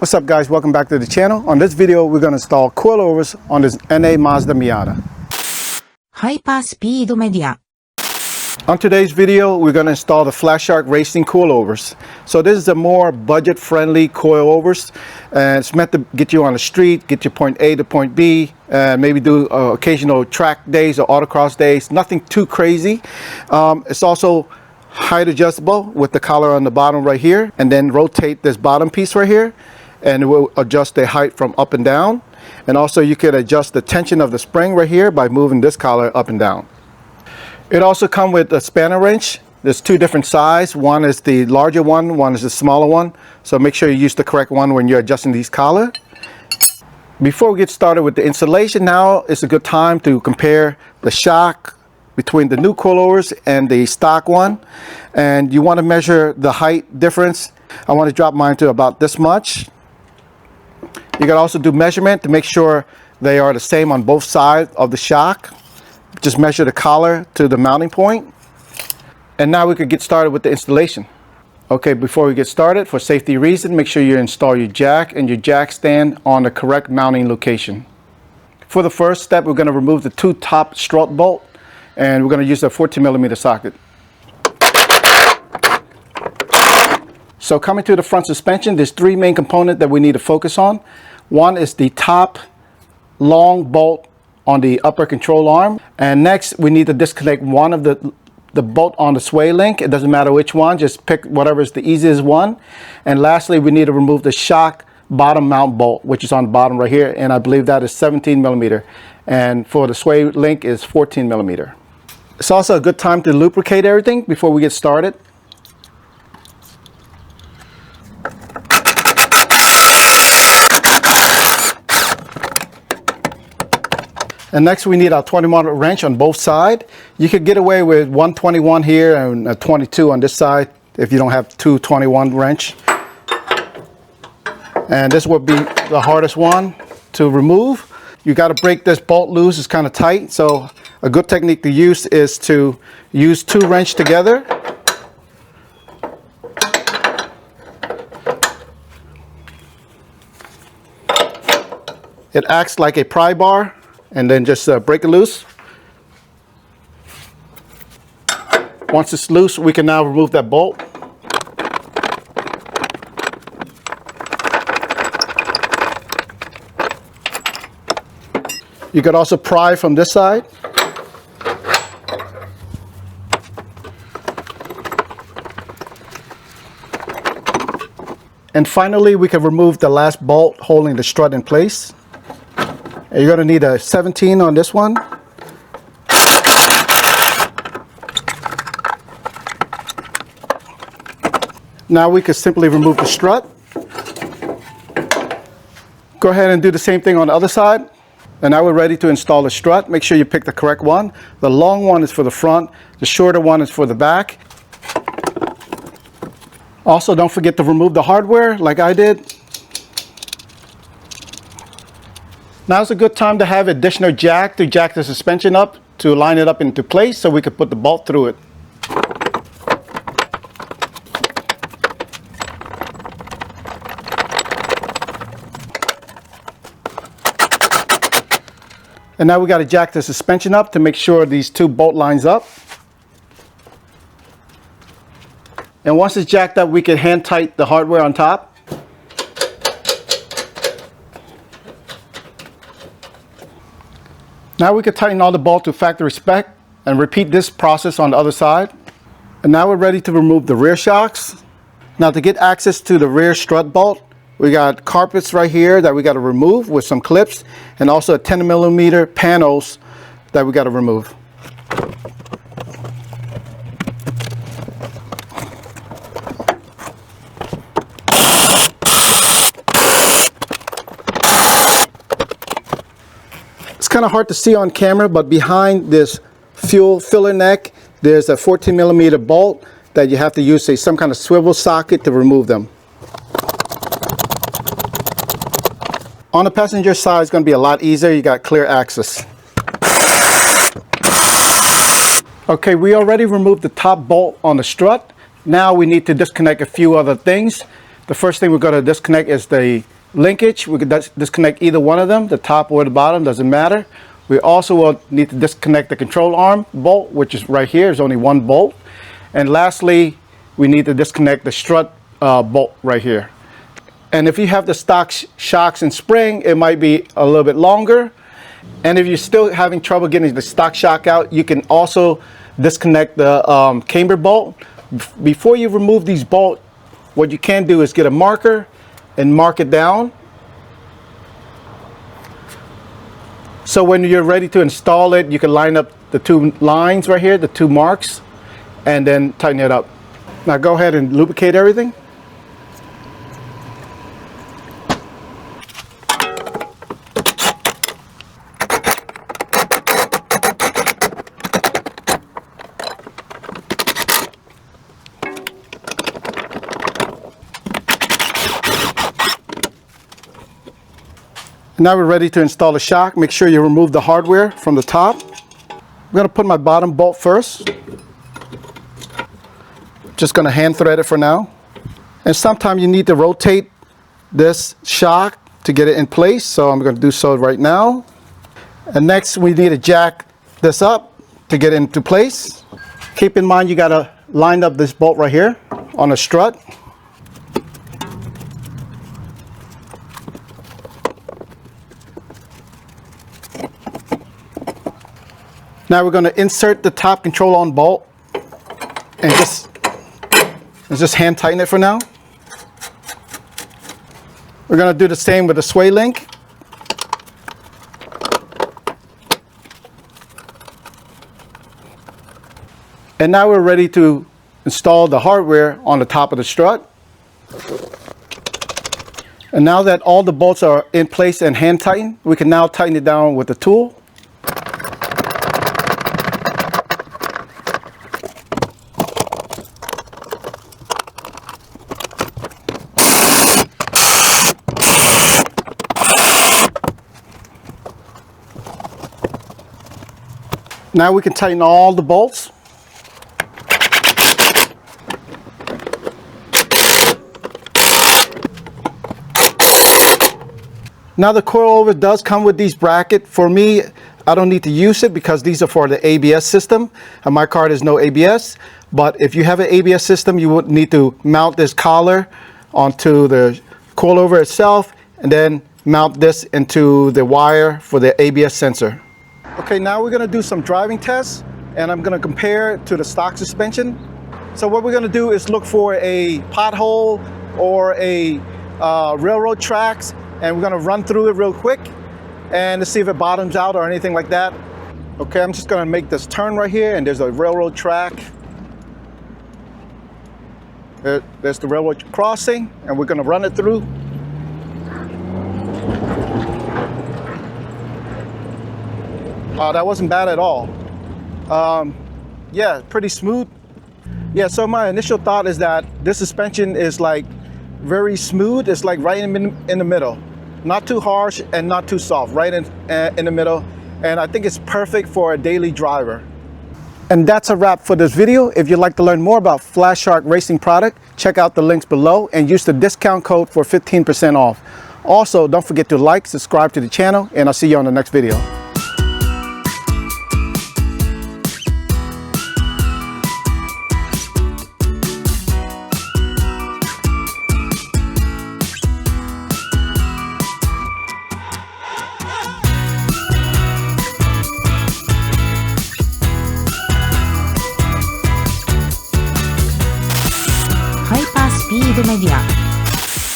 What's up guys, welcome back to the channel. On this video we're going to install coilovers on this NA Mazda Miata. ハイパースピードメディア On today's video we're going to install the Flashark racing coilovers. So this is a more budget friendly coilovers and it's meant to get you on the street, get you point A to point B, maybe do occasional track days or autocross days, nothing too crazy. It's also height adjustable with the collar on the bottom right here, and then rotate this bottom piece right here and it will adjust the height from up and down. And also you can adjust the tension of the spring right here by moving this collar up and down. It also comes with a spanner wrench. There's two different sizes. One is the larger one is the smaller one. So make sure you use the correct one when you're adjusting these collars. Before we get started with the installation, now is a good time to compare the shock between the new coilovers and the stock one. And you want to measure the height difference. I want to drop mine to about this much. You can also do measurement to make sure they are the same on both sides of the shock. Just measure the collar to the mounting point. And now we could get started with the installation. Okay, before we get started, for safety reasons, make sure you install your jack and your jack stand on the correct mounting location. For the first step, we're going to remove the two top strut bolts, and we're going to use a 14mm socket. So coming to the front suspension, there's three main components that we need to focus on. One is the top long bolt on the upper control arm, and next we need to disconnect one of the bolt on the sway link. It doesn't matter which one, just pick whatever is the easiest one. And lastly, we need to remove the shock bottom mount bolt, which is on the bottom right here, and I believe that is 17mm, and for the sway link is 14mm. It's also a good time to lubricate everything before we get started. And next we need our 20mm wrench on both sides. You could get away with 121 here and a 22 on this side if you don't have two 21 wrench. And this would be the hardest one to remove. You got to break this bolt loose, it's kind of tight. So a good technique to use is to use two wrenches together. It acts like a pry bar. And then just break it loose. Once it's loose, we can now remove that bolt. You could also pry from this side. And finally, we can remove the last bolt holding the strut in place. You're going to need a 17 on this one. Now we could simply remove the strut. Go ahead and do the same thing on the other side. And now we're ready to install the strut. Make sure you pick the correct one. The long one is for the front. The shorter one is for the back. Also, don't forget to remove the hardware like I did. Now's a good time to have additional jack to jack the suspension up to line it up into place so we could put the bolt through it. And now we got to jack the suspension up to make sure these two bolt lines up. And once it's jacked up, we can hand tighten the hardware on top. Now we can tighten all the bolts to factory spec and repeat this process on the other side. And now we're ready to remove the rear shocks. Now to get access to the rear strut bolt, we got carpets right here that we got to remove with some clips, and also a 10mm panels that we got to remove. It's kind of hard to see on camera, but behind this fuel filler neck, there's a 14mm bolt that you have to use some kind of swivel socket to remove them. On the passenger side, it's going to be a lot easier. You got clear access. Okay, we already removed the top bolt on the strut. Now we need to disconnect a few other things. The first thing we're going to disconnect is the linkage. We could disconnect either one of them, the top or the bottom, doesn't matter. We also will need to disconnect the control arm bolt, which is right here. There's only one bolt. And lastly, we need to disconnect the strut bolt right here. And if you have the stock shocks and spring, it might be a little bit longer. And if you're still having trouble getting the stock shock out, you can also disconnect the camber bolt. Before you remove these bolts, what you can do is get a marker and mark it down. So when you're ready to install it, you can line up the two lines right here, the two marks, and then tighten it up. Now go ahead and lubricate everything. Now we're ready to install the shock. Make sure you remove the hardware from the top. I'm going to put my bottom bolt first. Just going to hand thread it for now. And sometimes you need to rotate this shock to get it in place. So I'm going to do so right now. And next we need to jack this up to get it into place. Keep in mind you got to line up this bolt right here on a strut. Now we're going to insert the top control arm bolt and just hand tighten it for now. We're going to do the same with the sway link. And now we're ready to install the hardware on the top of the strut. And now that all the bolts are in place and hand tightened, we can now tighten it down with the tool. Now we can tighten all the bolts. Now the coilover does come with these brackets. For me, I don't need to use it because these are for the ABS system, and my car has no ABS. But if you have an ABS system, you would need to mount this collar onto the coilover itself, and then mount this into the wire for the ABS sensor. Okay, now we're going to do some driving tests, and I'm going to compare it to the stock suspension. So what we're going to do is look for a pothole or a railroad tracks, and we're going to run through it real quick and to see if it bottoms out or anything like that. Okay, I'm just going to make this turn right here, and there's a railroad track. There's the railroad crossing, and we're going to run it through. That wasn't bad at all. Yeah, pretty smooth. Yeah, so my initial thought is that this suspension is like very smooth. It's like right in the middle. Not too harsh and not too soft, right in the middle. And I think it's perfect for a daily driver. And that's a wrap for this video. If you'd like to learn more about Flashark Racing product, check out the links below and use the discount code for 15% off. Also, don't forget to like, subscribe to the channel, and I'll see you on the next video. Hyper Speed Media